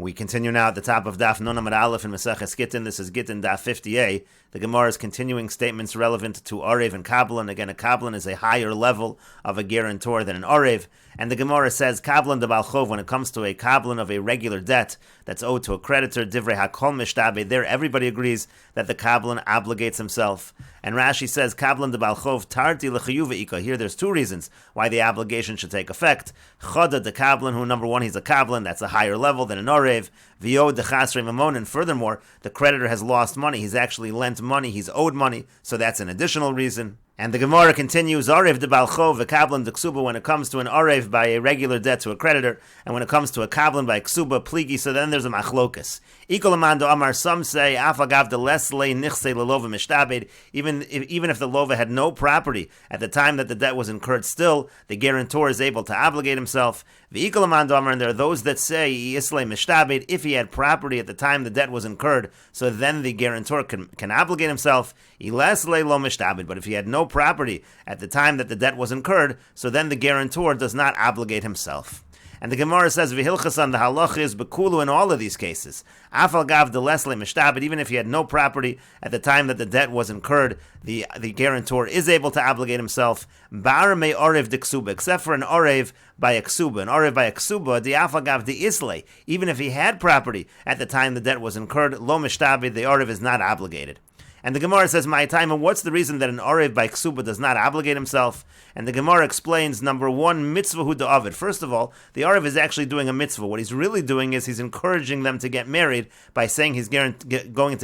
We continue now at the top of Daf Yomi Gemara in Meseches Gitin. This is Gittin Daf 50a. The Gemara's continuing statements relevant to Orev and Kabbalan. Again, a Kabbalan is a higher level of a guarantor than an Orev. And the Gemara says, Kabbalan de Balchov, when it comes to a Kabbalan of a regular debt that's owed to a creditor, Divrei Hakol Mishtabe, there everybody agrees that the Kabbalan obligates himself. And Rashi says, Kabbalan de Balchov, Tarti L'chiyuva Ika. Here there's two reasons why the obligation should take effect. Choda de Kabbalan, who number one, he's a Kabbalan, that's a higher level than an Orev. V'yod de Chasrei Mamon, and furthermore, the creditor has lost money. He's actually lent money, he's owed money, so that's an additional reason. And the Gemara continues, Orev de Balchov, Kabbalan de Ksuba, when it comes to an Orev by a regular debt to a creditor, and when it comes to a Kabbalan by Ksuba, Pligi, so then there's a Machlokas. Ikolamando Amar, some say, Afagav de Lesle Nichse Lelova Mishtabed, even if the Lova had no property at the time that the debt was incurred, still, the guarantor is able to obligate himself. V'ikolamando Amar, and there are those that say, Yisle Mishtabed, if he had property at the time the debt was incurred, so then the guarantor can obligate himself. Ilesle Lo Mishtabed, but if he had no property at the time that the debt was incurred, so then the guarantor does not obligate himself. And the Gemara says, V'hilchasan, the halach is bekulu in all of these cases. Afal gav de lesle mishtabed, even if he had no property at the time that the debt was incurred, the guarantor is able to obligate himself. Bar me orev de ksuba, except for an orev by a ksuba. An orev by a ksuba, the afal gav de isle, even if he had property at the time the debt was incurred, lo mishtabed, the orev is not obligated. And the Gemara says, my time, and what's the reason that an Orev by Ksuba does not obligate himself? And the Gemara explains, number one, mitzvah hu da'avid. First of all, the Orev is actually doing a mitzvah. What he's really doing is he's encouraging them to get married by saying he's going to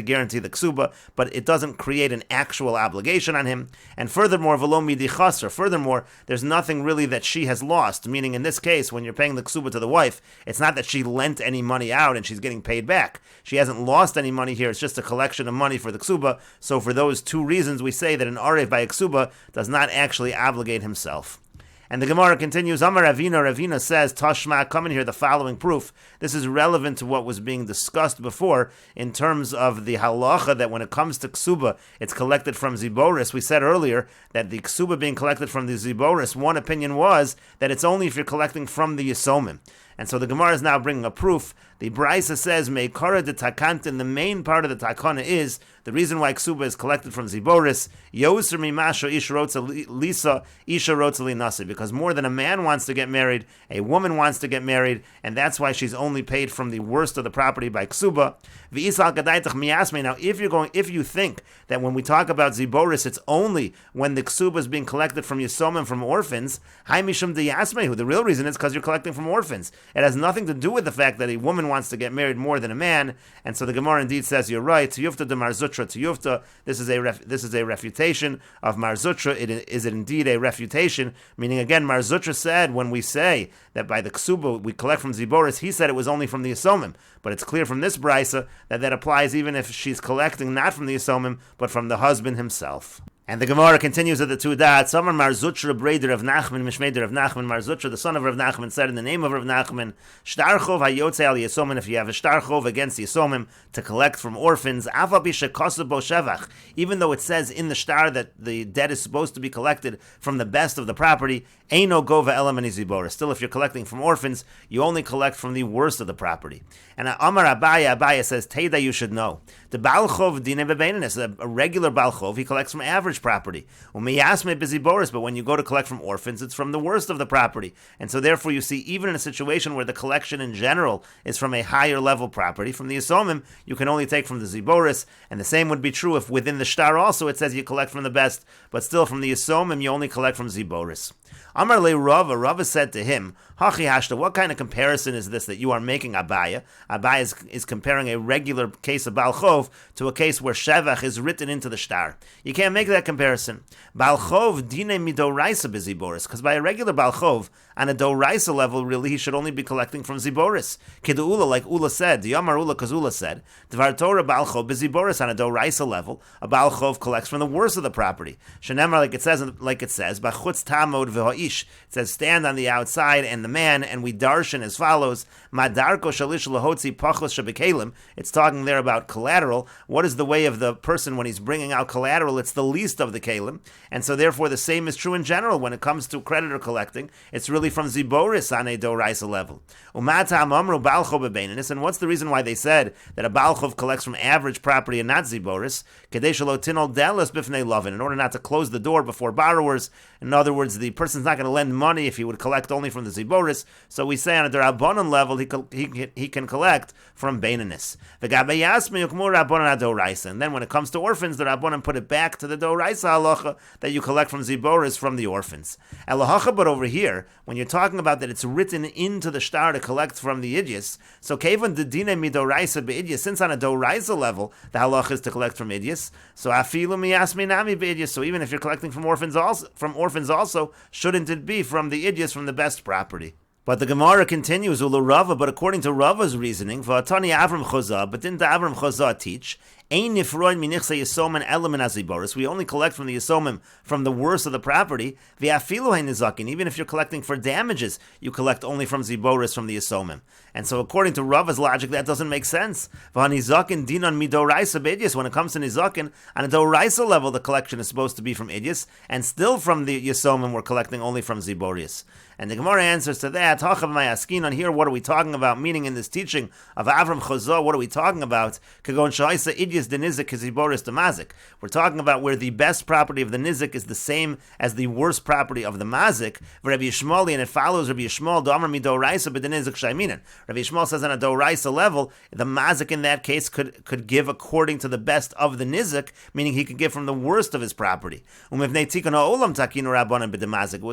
guarantee the Ksuba, but it doesn't create an actual obligation on him. And furthermore, v'lo midi chasra. Furthermore, there's nothing really that she has lost, meaning in this case, when you're paying the Ksuba to the wife, it's not that she lent any money out and she's getting paid back. She hasn't lost any money here. It's just a collection of money for the Ksuba. So for those two reasons, we say that an Orev by a Ksuba does not actually obligate himself. And the Gemara continues, Amar Ravina says, Tashma, come in here, the following proof. This is relevant to what was being discussed before in terms of the halacha that when it comes to Ksuba, it's collected from Ziboris. We said earlier that the Ksuba being collected from the Ziboris, one opinion was that it's only if you're collecting from the Yisomim. And so the Gemara is now bringing a proof. The Braisa says, Meikara de Takantin, the main part of the Takana is, the reason why Ksuba is collected from Ziboris, Yoser Mimasho Isha Rotza Lisa, Isha Rotza Linasi, because more than a man wants to get married, a woman wants to get married, and that's why she's only paid from the worst of the property by Ksuba. Now, if you think that when we talk about Ziboris, it's only when the Ksuba is being collected from Yisomim, from orphans, the real reason is because you're collecting from orphans. It has nothing to do with the fact that a woman wants to get married more than a man, and so the Gemara indeed says you're right. Tiyufta de Marzutra Tiyufta. This is a refutation of Marzutra. Is it indeed a refutation? Meaning again, Marzutra said when we say that by the Ksuba we collect from Ziboris, he said it was only from the Yisomim. But it's clear from this brisa that applies even if she's collecting not from the Yisomim but from the husband himself. And the Gemara continues at the two dots. Samar Marzutra Breder of Nachman, Mishmeder of Nachman, Marzutra, the son of Rav Nachman, said in the name of Rav Nachman, Shtarchov hayotze al Yisomim, if you have a Shtarchov against Yisomim to collect from orphans, Afa bisha kosabo shevach, even though it says in the Shtar that the debt is supposed to be collected from the best of the property, Eino gova elamani zibora. Still, if you're collecting from orphans, you only collect from the worst of the property. And Amar Abaya says, Teda, you should know. The Balchov dine bebeinanis, a regular Balchov, he collects from average property. Umiyasme biziboris, but when you go to collect from orphans, it's from the worst of the property. And so therefore you see, even in a situation where the collection in general is from a higher level property, from the Yisomim, you can only take from the Ziboris, and the same would be true if within the Shtar also it says you collect from the best, but still from the Yisomim you only collect from Ziboris. Amar le Rava said to him, Hachi Hashta, what kind of comparison is this that you are making, Abaya? Abaya is comparing a regular case of Balchov to a case where Shevach is written into the Shtar. You can't make that comparison. Balchov dine midoraisa beziboris, because by a regular Balchov, on a doraisa level, really, he should only be collecting from Ziboris. Kedu'ula, like Ula said, the Yamar Ula, because Ula said, Dvar Torah Balchov beziboris, on a doraisa level, a Balchov collects from the worst of the property. Shenemar, like it says, Bachutz tamod v'ha'ish, it says, stand on the outside and the man, and we darshan as follows, Madarko shalish lahotzi pachos shabikelim. It's talking there about collateral. What is the way of the person when he's bringing out collateral? It's the least of the kelim, and so therefore the same is true in general when it comes to creditor collecting. It's really merely from Ziboris on a Doraisa level. And what's the reason why they said that a Balchov collects from average property and not Ziboris? In order not to close the door before borrowers. In other words, the person's not going to lend money if he would collect only from the Ziboris. So we say on a Darabonon level, he can collect from Beinanis. And then when it comes to orphans, the Rabbanon put it back to the Doraisa halacha that you collect from Ziboris from the orphans. But over here, when you're talking about that it's written into the shtar to collect from the idyas, so Kevan the Dina Midoraisa Beidyas, since on a Doraisa level, the halacha is to collect from idyas, so Afilu Miyasmi Nami Beidyas, so even if you're collecting from orphans also, shouldn't it be from the idyas, from the best property? But the Gemara continues, Ulu Rava, but according to Rava's reasoning, V'atani Avram Chozah, but didn't Avram Chozah teach, Ein nifroin minichse yisomen element aziboris. We only collect from the yisomim from the worst of the property. V'afilu hein nizakin. Even if you're collecting for damages, you collect only from ziboris from the yisomim. And so, according to Rava's logic, that doesn't make sense. V'anizakin dinan midoraisa b'idyas. When it comes to nizakin, on a doraisa level, the collection is supposed to be from idyas, and still from the yisomim, we're collecting only from ziboris. And the Gemara answers to that, Hachav Mayaskin, on here, what are we talking about? Meaning in this teaching of Avram Chozah, what are we talking about? Kagon Shaisa Idyas de Nizik Kiziboris de Mazik. We're talking about where the best property of the Nizik is the same as the worst property of the Mazik. Rabbi Yishmaeli, and it follows Rabbi Yishmael, Domer Midoraisa, but the Nizik Shaiminan. Rabbi Yishmael says on a Doraisa level, the Mazik in that case could give according to the best of the Nizik, meaning he could give from the worst of his property. It was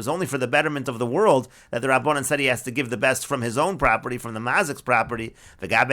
only for the betterment of the world that the Rabbanan said he has to give the best from his own property, from the Mazik's property. And again,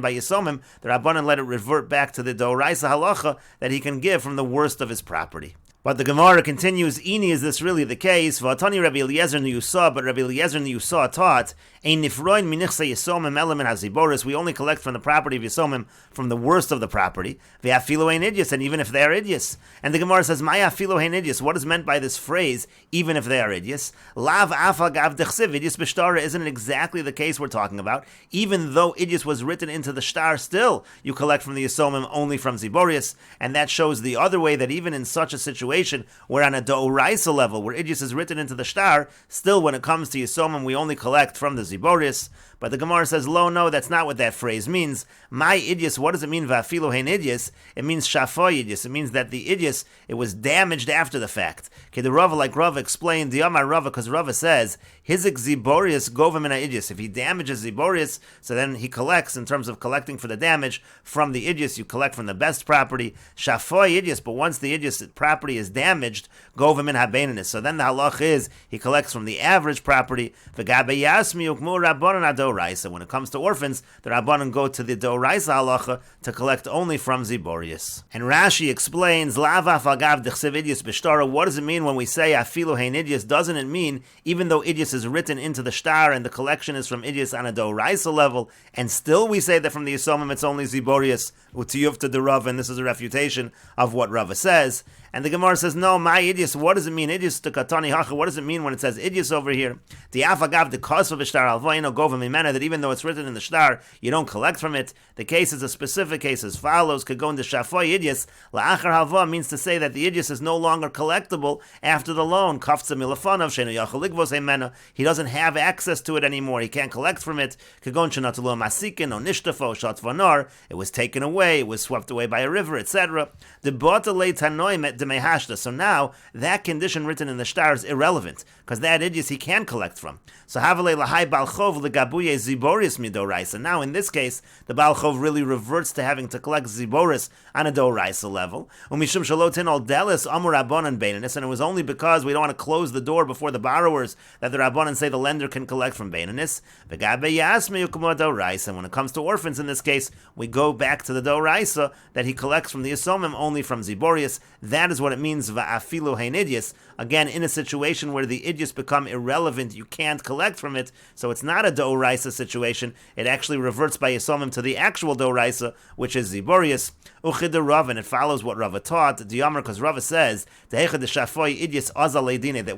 by Yisomim, the Rabbanan let it revert back to the Doraisa halacha that he can give from the worst of his property. But the Gemara continues, Ini, is this really the case? V'atani Rabbi Eliezer Niyusah, but Rabbi Eliezer Niyusah taught, Ein nifroin minichse yisomim element haziboris. We only collect from the property of yisomim from the worst of the property. Ve'afilu ein idyas, and even if they are idyas. And the Gemara says, Maya afilu ein idyas. What is meant by this phrase, even if they are idyas? Lav afa gav dechsiv, idyas b'shtara. Isn't it exactly the case we're talking about? Even though idyas was written into the shtar, still you collect from the yisomim only from ziborius. And that shows the other way, that even in such a situation where on a do'oraisa level, where idyas is written into the shtar, still when it comes to yisomim, we only collect from the ziboris. But the Gemara says, lo, no, that's not what that phrase means. My idyas, what does it mean, va'afilu hein idyas? It means shafoy idyas. It means that the idyas, it was damaged after the fact. Okay, the Rava, like Rava explained, the Amar Rava, because Rava says, hizik ziborius govim in idyas. If he damages ziborius, so then he collects, in terms of collecting for the damage, from the idyas, you collect from the best property, shafoy idyas, but once the idyas property is damaged, govim in habeinanis. So then the halach is, he collects from the average property, v'gabe yasmi ukmu rabbanon adoraisa. When it comes to orphans, the Rabbanon go to the Doraisa halacha to collect only from Ziborius. And Rashi explains, Lava fagav dechsev idyas b'shtara. What does it mean when we say afilu hein idyas? Doesn't it mean, even though idyas is written into the shtar and the collection is from idyas on a Doraisa level, and still we say that from the Yisomim it's only Ziborius, utiyuv to the Rav, and this is a refutation of what Rava says. And the Gemara says, no, my idyas, what does it mean? Idyas to katani hacha, what does it mean when it says idyas over here? The afagav, the cause of shtar alvayno govim imena, that even though it's written in the shtar, you don't collect from it. The case is a specific case as follows, could go into shafoy idyas, la'achar halva means to say that the idyas is no longer collectible after the loan. Kafza milafanav, shenu yachal ligvos imena, he doesn't have access to it anymore, he can't collect from it. Could go into shenatalo masikin, o nishtafo, shatvanar, it was taken away, it was swept away by a river, etc. The bota le tanoim so now that condition written in the shtar is irrelevant, because that idyas he can collect from. So havale lahai balchov legabuye ziborius midoraisa. Now in this case, the balchov really reverts to having to collect ziboris on a doraisa level. Umishum shalotin al delis amur rabbanan beinanis, and it was only because we don't want to close the door before the borrowers that the rabbanan say the lender can collect from beinanis. V'gabe yasmi ukmo doraisa. And when it comes to orphans, in this case, we go back to the doraisa that he collects from the yisomim only from ziborius. That is what it means, va'afilu hein idyas. Again, in a situation where the idyas become irrelevant, you can't collect from it, so it's not a doraisa doraisa situation, it actually reverts by Yisomim to the actual doraisa, which is Ziborius. Uchid Rav, and it follows what Rava taught, because Rava says, that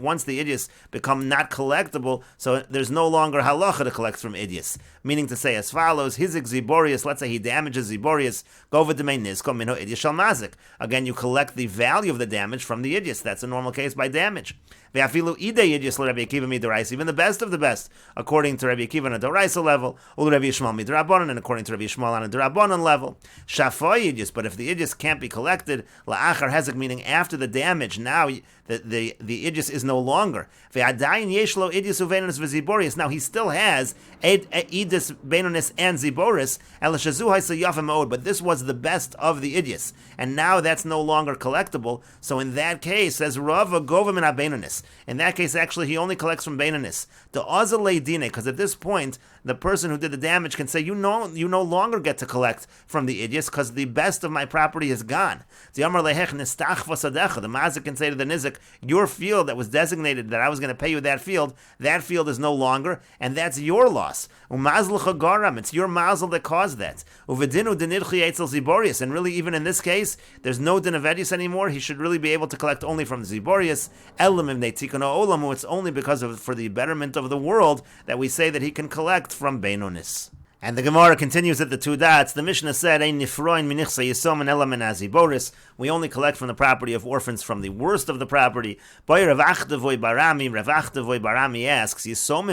once the idyas become not collectible, so there's no longer halacha to collect from idyas. Meaning to say as follows, Hizik Ziborius, let's say he damages Ziborius, again, you collect the value of the damage from the idyas. That's a normal case by damage. Even the best of the best, according to Rabbi Akiva on a doraisa level, and according to Rabbi Yishmael on a derabanan level. Shafoi idyas, but if the idyas can't be collected, la'achar hezek, meaning after the damage, now the idyas is no longer. Now he still has idyas, benonis, and ziboris, but this was the best of the idyas, and now that's no longer collectible. So in that case, says Rava, govim and benonis. In that case, actually, he only collects from benonis. The azalei dine, because at this point, the person who did the damage can say, you no longer get to collect from the idyas because the best of my property is gone. The mazik can say to the nizik, your field that was designated that I was going to pay you that field is no longer, and that's your loss. It's your mazel that caused that. And really, even in this case, there's no din of idyas anymore. He should really be able to collect only from the ziborius. It's only because for the betterment of the world that we say that he can collect from Beinonis. And the Gemara continues at the two dots. The Mishnah said, we only collect from the property of orphans from the worst of the property. Rav Achdavoy Barami asks, when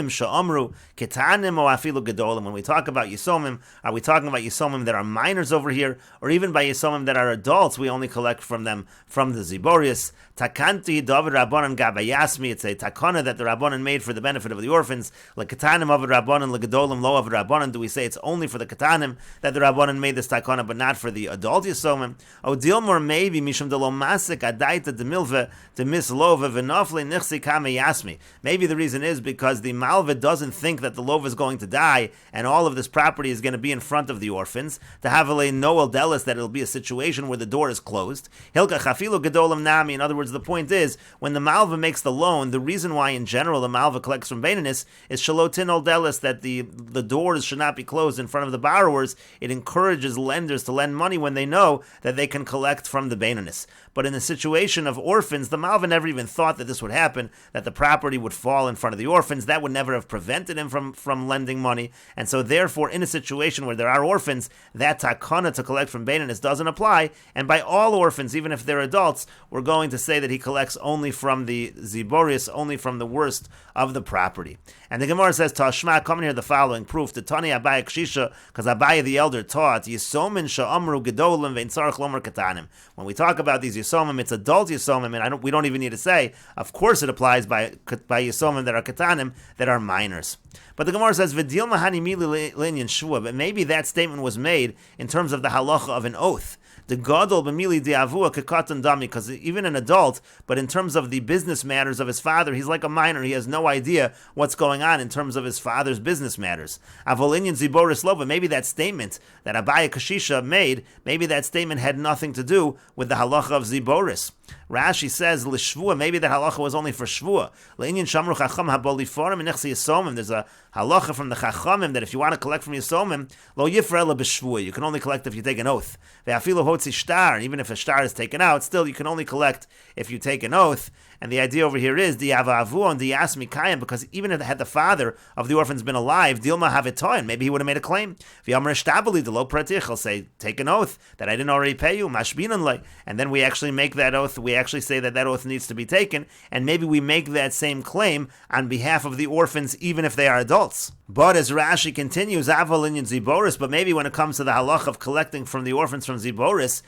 we talk about Yisomim, are we talking about Yisomim that are minors over here, or even by Yisomim that are adults, we only collect from them from the Ziborius? Takanti David Rabbanan Gabayasmi, it's a takana that the Rabbanan made for the benefit of the orphans. Lekatanim of Rabbanan, Legadolim lo of Rabbanan, do we say it's only for the Katanim that the Rabbanan made this takana, but not for the adult Yisomim? O Dilmor, maybe Mishum de lo Masik Adaita de Milva de Mislova Venofle Nixi Kame Yasmi. Maybe the reason is because the Malva doesn't think that the Lova is going to die and all of this property is going to be in front of the orphans. To have a Noel Delis that it'll be a situation where the door is closed. Hilka Chafilu Gedolim Nami, in other words, the point is, when the Malva makes the loan, the reason why in general the Malva collects from Beinonis is Shalotin Ol Delis, that the doors should not be closed in front of the borrowers. It encourages lenders to lend money when they know that they can collect from the Beinonis. But in the situation of orphans, the Malva never even thought that this would happen, that the property would fall in front of the orphans. That would never have prevented him from lending money. And so therefore, in a situation where there are orphans, that takana to collect from Beinonis doesn't apply. And by all orphans, even if they're adults, we're going to say that he collects only from the Ziborius, only from the worst of the property. And the Gemara says, Tashma, come here the following proof. The Tani Abaye Kshisha, because Abaye the elder taught, Yisomin Sha'amru Gedolim Vein Tzarech Lomer Katanim. When we talk about these Yisomim, it's adult Yisomim, and we don't even need to say, of course it applies by Yisomim that are Katanim, that are minors. But the Gemara says, V'dil Mahani Mili Linyan Shua, but maybe that statement was made in terms of the halacha of an oath. The gadol b'mili di'avua kekatan dami, because even an adult, but in terms of the business matters of his father, he's like a minor. He has no idea what's going on in terms of his father's business matters. Avolinyan ziboris lova, maybe that statement that Abaye Kashisha made, maybe that statement had nothing to do with the halacha of ziboris. Rashi says l'shvua, maybe that halacha was only for shvua. L'inyan shamru chacham haboliforim nechsi yisomim. There's a halacha from the chachamim that if you want to collect from yisomim, lo yifrela b'shvua. You can only collect if you take an oath. Ve'afilu hotzi shtar. Even if a shtar is taken out, still you can only collect if you take an oath. And the idea over here is di'avavu and di'asmi kayim, because even if had the father of the orphans been alive, dilma havitoin, maybe he would have made a claim. V'yamar shtabeli delo pratich. He'll say, take an oath that I didn't already pay you. Mashbinan lay. And then we actually make that oath. We actually say that oath needs to be taken, and maybe we make that same claim on behalf of the orphans, even if they are adults. But as Rashi continues, Avalin in Ziboris, but maybe when it comes to the halach of collecting from the orphans from Ziboris,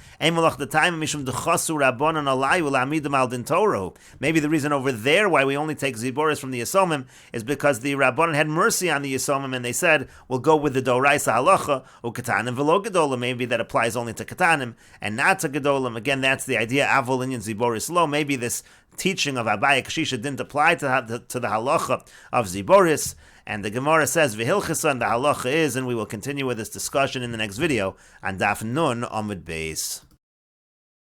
maybe the reason over there why we only take Ziboris from the Yisomim is because the Rabbanan had mercy on the Yisomim, and they said, we'll go with the Doraisa halacha, or Katanim velo Gedolim, maybe that applies only to Katanim, and not to Gedolim. Again, that's the idea, Avalin in Ziboris lo. Maybe this teaching of Abaye Kashisha didn't apply to the halacha of Ziboris. And the Gemara says, V'hilchasa, and the halacha is, and we will continue with this discussion in the next video, on Daf Nun Amud Beis.